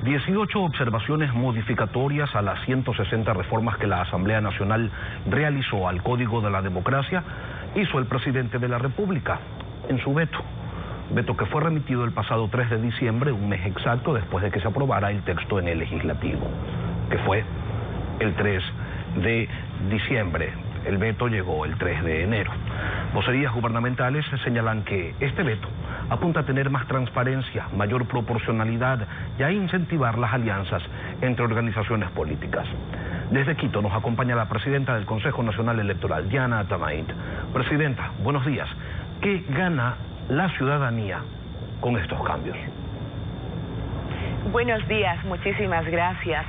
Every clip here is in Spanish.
18 observaciones modificatorias a las 160 reformas que la Asamblea Nacional realizó al Código de la Democracia hizo el presidente de la República en su veto que fue remitido el pasado 3 de diciembre, un mes exacto después de que se aprobara el texto en el Legislativo, que fue el 3 de diciembre. El veto llegó el 3 de enero. Vocerías gubernamentales señalan que este veto apunta a tener más transparencia, mayor proporcionalidad y a incentivar las alianzas entre organizaciones políticas. Desde Quito nos acompaña la presidenta del Consejo Nacional Electoral, Diana Tamait. Presidenta, buenos días. ¿Qué gana la ciudadanía con estos cambios? Buenos días, muchísimas gracias.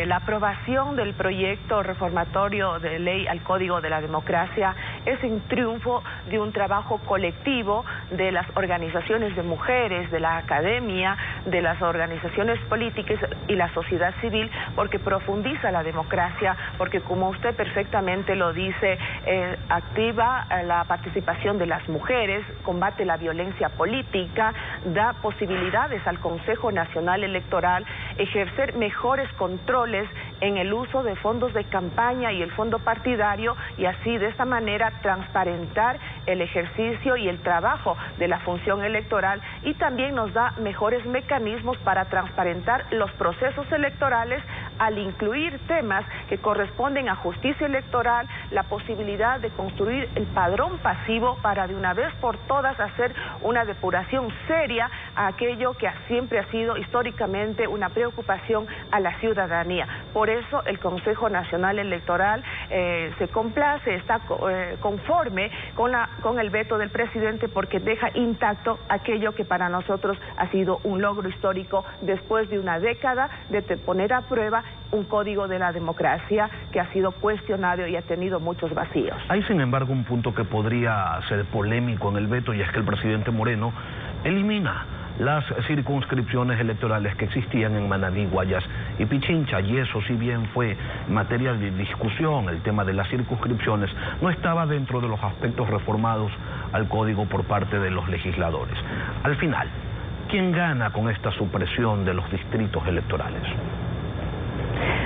La aprobación del proyecto reformatorio de ley al Código de la Democracia es un triunfo de un trabajo colectivo de las organizaciones de mujeres, de la academia, de las organizaciones políticas y la sociedad civil, porque profundiza la democracia, porque como usted perfectamente lo dice, activa la participación de las mujeres, combate la violencia política, da posibilidades al Consejo Nacional Electoral ejercer mejores controles en el uso de fondos de campaña y el fondo partidario, y así de esta manera transparentar el ejercicio y el trabajo de la función electoral, y también nos da mejores mecanismos para transparentar los procesos electorales al incluir temas que corresponden a justicia electoral, la posibilidad de construir el padrón pasivo para de una vez por todas hacer una depuración seria a aquello que siempre ha sido históricamente una preocupación a la ciudadanía. Por eso el Consejo Nacional Electoral se complace, está conforme con el veto del presidente, porque deja intacto aquello que para nosotros ha sido un logro histórico después de una década de poner a prueba un código de la democracia que ha sido cuestionado y ha tenido muchos vacíos. Hay sin embargo un punto que podría ser polémico en el veto, y es que el presidente Moreno elimina las circunscripciones electorales que existían en Manabí, Guayas y Pichincha, y eso, si bien fue materia de discusión, el tema de las circunscripciones no estaba dentro de los aspectos reformados al código por parte de los legisladores. Al final, ¿quién gana con esta supresión de los distritos electorales?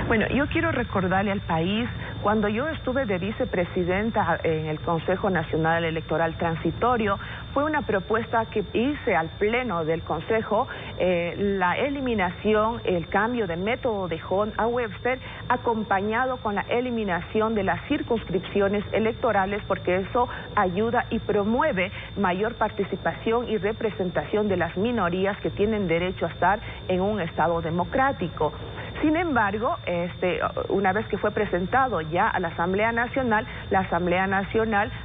Bueno, yo quiero recordarle al país, cuando yo estuve de vicepresidenta en el Consejo Nacional Electoral Transitorio, fue una propuesta que hice al Pleno del Consejo, la eliminación, el cambio de método de Hunt a Webster, acompañado con la eliminación de las circunscripciones electorales, porque eso ayuda y promueve mayor participación y representación de las minorías que tienen derecho a estar en un Estado democrático. Sin embargo, una vez que fue presentado ya a la Asamblea Nacional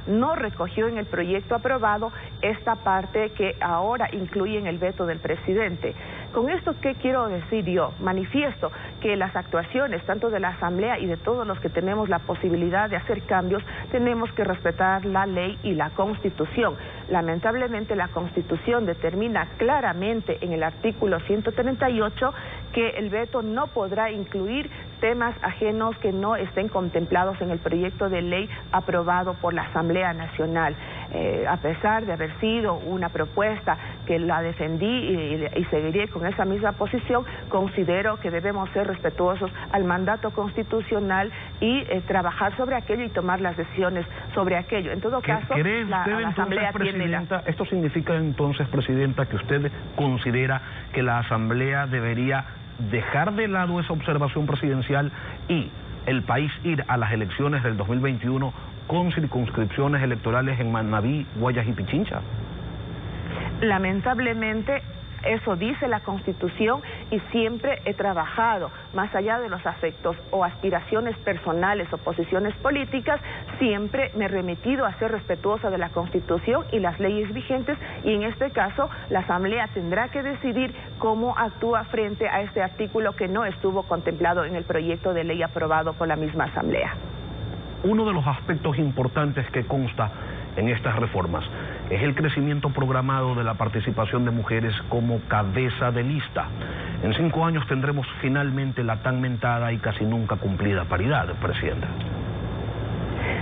no recogió en el proyecto aprobado esta parte que ahora incluye en el veto del presidente. Con esto, ¿qué quiero decir yo? Manifiesto que las actuaciones, tanto de la Asamblea y de todos los que tenemos la posibilidad de hacer cambios, tenemos que respetar la ley y la Constitución. Lamentablemente, la Constitución determina claramente en el artículo 138 que el veto no podrá incluir temas ajenos que no estén contemplados en el proyecto de ley aprobado por la Asamblea Nacional. A pesar de haber sido una propuesta que la defendí y seguiré con esa misma posición, considero que debemos ser respetuosos al mandato constitucional y trabajar sobre aquello y tomar las decisiones sobre aquello. En todo caso, la Asamblea tiene la... ¿Esto significa entonces, Presidenta, que usted considera que la Asamblea debería dejar de lado esa observación presidencial y el país ir a las elecciones del 2021 con circunscripciones electorales en Manabí, Guayas y Pichincha? Lamentablemente, eso dice la Constitución, y siempre he trabajado, más allá de los afectos o aspiraciones personales o posiciones políticas, siempre me he remitido a ser respetuosa de la Constitución y las leyes vigentes, y en este caso la Asamblea tendrá que decidir cómo actúa frente a este artículo que no estuvo contemplado en el proyecto de ley aprobado por la misma Asamblea. Uno de los aspectos importantes que consta en estas reformas es el crecimiento programado de la participación de mujeres como cabeza de lista. En 5 años tendremos finalmente la tan mentada y casi nunca cumplida paridad, Presidenta.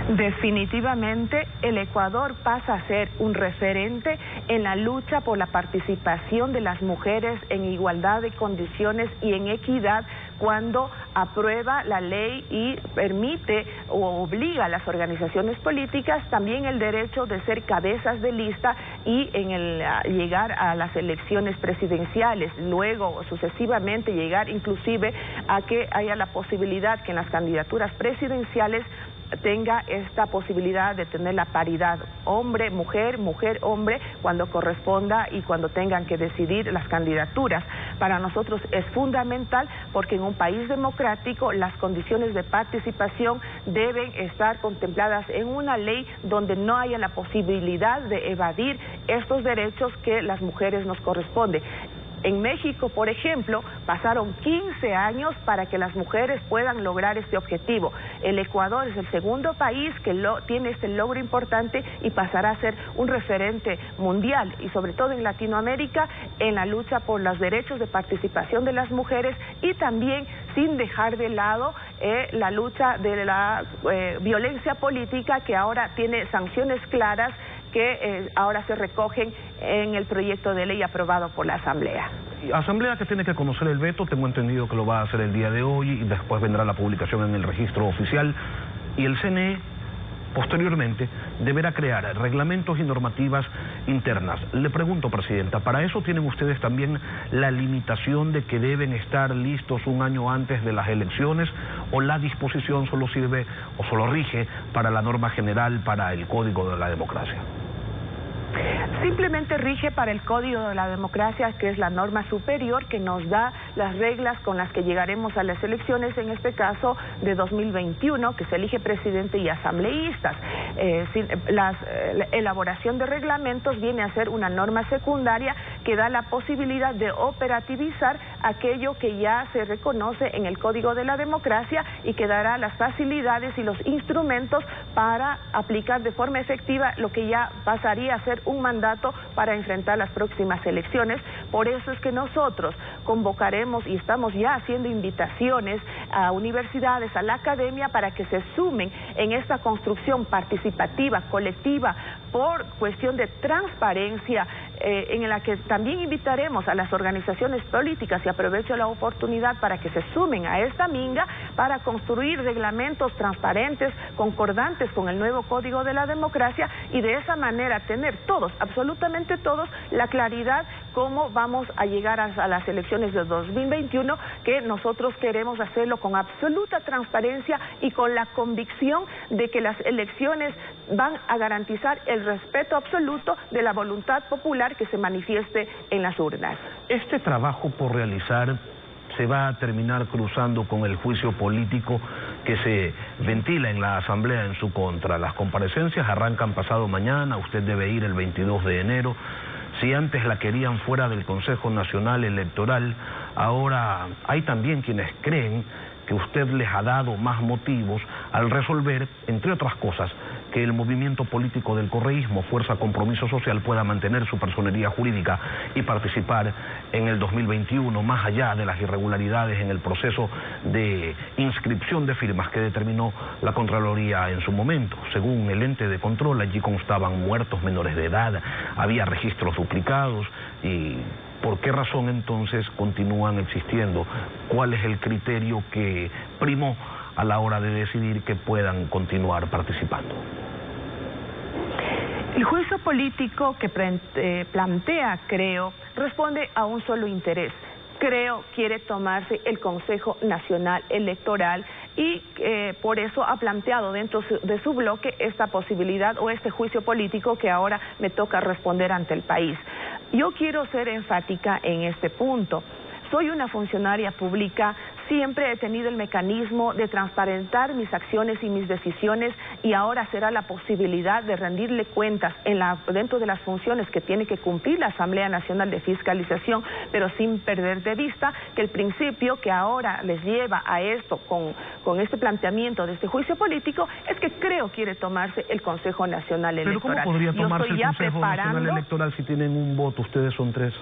Definitivamente el Ecuador pasa a ser un referente en la lucha por la participación de las mujeres en igualdad de condiciones y en equidad cuando aprueba la ley y permite o obliga a las organizaciones políticas también el derecho de ser cabezas de lista y llegar a las elecciones presidenciales, luego sucesivamente llegar inclusive a que haya la posibilidad que en las candidaturas presidenciales tenga esta posibilidad de tener la paridad hombre-mujer, mujer-hombre, cuando corresponda y cuando tengan que decidir las candidaturas. Para nosotros es fundamental porque en un país democrático las condiciones de participación deben estar contempladas en una ley donde no haya la posibilidad de evadir estos derechos que las mujeres nos corresponden. En México, por ejemplo, pasaron 15 años para que las mujeres puedan lograr este objetivo. El Ecuador es el segundo país que tiene este logro importante y pasará a ser un referente mundial y sobre todo en Latinoamérica en la lucha por los derechos de participación de las mujeres y también sin dejar de lado la lucha de la violencia política que ahora tiene sanciones claras que ahora se recogen en el proyecto de ley aprobado por la Asamblea. Asamblea que tiene que conocer el veto, tengo entendido que lo va a hacer el día de hoy y después vendrá la publicación en el registro oficial y el CNE posteriormente deberá crear reglamentos y normativas internas. Le pregunto, Presidenta, ¿para eso tienen ustedes también la limitación de que deben estar listos un año antes de las elecciones o la disposición solo sirve o solo rige para la norma general para el Código de la Democracia? Simplemente rige para el Código de la Democracia, que es la norma superior que nos da las reglas con las que llegaremos a las elecciones, en este caso de 2021, que se elige presidente y asambleístas. La elaboración de reglamentos viene a ser una norma secundaria que da la posibilidad de operativizar aquello que ya se reconoce en el Código de la Democracia y que dará las facilidades y los instrumentos para aplicar de forma efectiva lo que ya pasaría a ser un mandato para enfrentar las próximas elecciones. Por eso es que nosotros convocaremos y estamos ya haciendo invitaciones a universidades, a la academia, para que se sumen en esta construcción participativa, colectiva, por cuestión de transparencia, en la que también invitaremos a las organizaciones políticas, y aprovecho la oportunidad para que se sumen a esta minga, para construir reglamentos transparentes, concordantes con el nuevo Código de la Democracia, y de esa manera tener todos, absolutamente todos, la claridad cómo vamos a llegar a las elecciones de 2021, que nosotros queremos hacerlo con absoluta transparencia y con la convicción de que las elecciones van a garantizar el respeto absoluto de la voluntad popular que se manifieste en las urnas. Este trabajo por realizar se va a terminar cruzando con el juicio político que se ventila en la Asamblea en su contra. Las comparecencias arrancan pasado mañana, usted debe ir el 22 de enero. Si antes la querían fuera del Consejo Nacional Electoral, ahora hay también quienes creen que usted les ha dado más motivos al resolver, entre otras cosas, que el movimiento político del correísmo, Fuerza Compromiso Social, pueda mantener su personería jurídica y participar en el 2021, más allá de las irregularidades en el proceso de inscripción de firmas que determinó la Contraloría en su momento. Según el ente de control, allí constaban muertos menores de edad, había registros duplicados y... ¿por qué razón entonces continúan existiendo? ¿Cuál es el criterio que primó a la hora de decidir que puedan continuar participando? El juicio político que plantea, creo, responde a un solo interés. Creo quiere tomarse el Consejo Nacional Electoral y por eso ha planteado dentro de su bloque esta posibilidad o este juicio político que ahora me toca responder ante el país. Yo quiero ser enfática en este punto. Soy una funcionaria pública, siempre he tenido el mecanismo de transparentar mis acciones y mis decisiones y ahora será la posibilidad de rendirle cuentas dentro de las funciones que tiene que cumplir la Asamblea Nacional de Fiscalización, pero sin perder de vista que el principio que ahora les lleva a esto con este planteamiento de este juicio político es que creo quiere tomarse el Consejo Nacional Electoral. ¿Pero cómo podría tomarse el Consejo Nacional Electoral si tienen un voto? Ustedes son 3.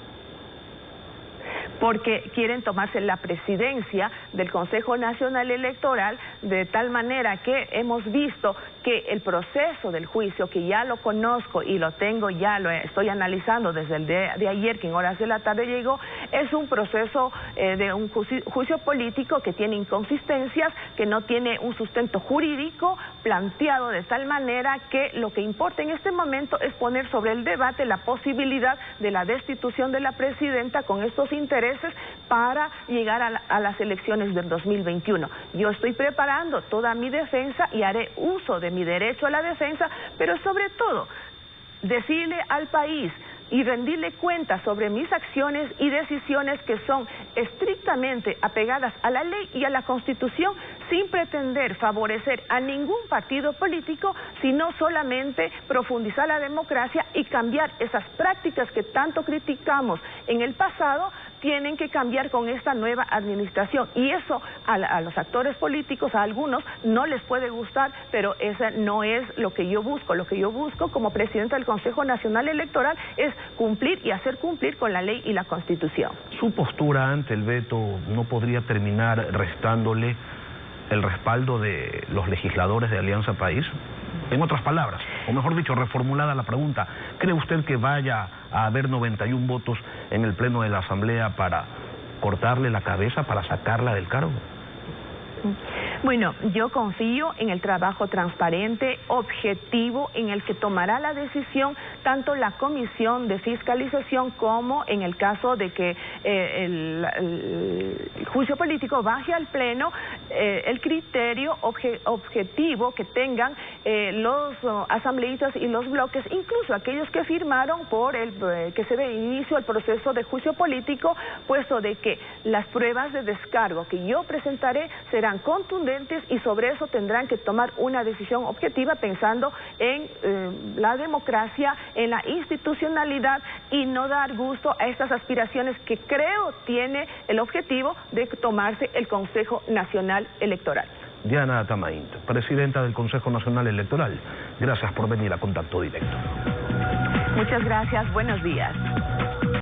porque quieren tomarse la presidencia del Consejo Nacional Electoral, de tal manera que hemos visto que el proceso del juicio, que ya lo conozco y lo tengo, ya lo estoy analizando desde el día de ayer, que en horas de la tarde llegó, es un proceso de un juicio político que tiene inconsistencias, que no tiene un sustento jurídico planteado de tal manera que lo que importa en este momento es poner sobre el debate la posibilidad de la destitución de la presidenta con estos intereses para llegar a las elecciones del 2021. Yo estoy preparando toda mi defensa y haré uso de mi derecho a la defensa, pero sobre todo decirle al país y rendirle cuenta sobre mis acciones y decisiones que son estrictamente apegadas a la ley y a la Constitución, sin pretender favorecer a ningún partido político, sino solamente profundizar la democracia y cambiar esas prácticas que tanto criticamos en el pasado. Tienen que cambiar con esta nueva administración, y eso a los actores políticos, a algunos, no les puede gustar, pero esa no es lo que yo busco. Lo que yo busco como presidenta del Consejo Nacional Electoral es cumplir y hacer cumplir con la ley y la Constitución. ¿Su postura ante el veto no podría terminar restándole el respaldo de los legisladores de Alianza País? En otras palabras, o mejor dicho, reformulada la pregunta, ¿cree usted que vaya a haber 91 votos en el Pleno de la Asamblea para cortarle la cabeza, para sacarla del cargo? Bueno, yo confío en el trabajo transparente, objetivo, en el que tomará la decisión tanto la Comisión de Fiscalización como en el caso de que el juicio político baje al Pleno, el criterio objetivo que tengan los asambleístas y los bloques, incluso aquellos que firmaron por que se dé inicio al proceso de juicio político, puesto de que las pruebas de descargo que yo presentaré serán contundentes y sobre eso tendrán que tomar una decisión objetiva pensando en la democracia, en la institucionalidad, y no dar gusto a estas aspiraciones que creo tiene el objetivo de tomarse el Consejo Nacional Electoral. Diana Tamaint, presidenta del Consejo Nacional Electoral, gracias por venir a Contacto Directo. Muchas gracias, buenos días.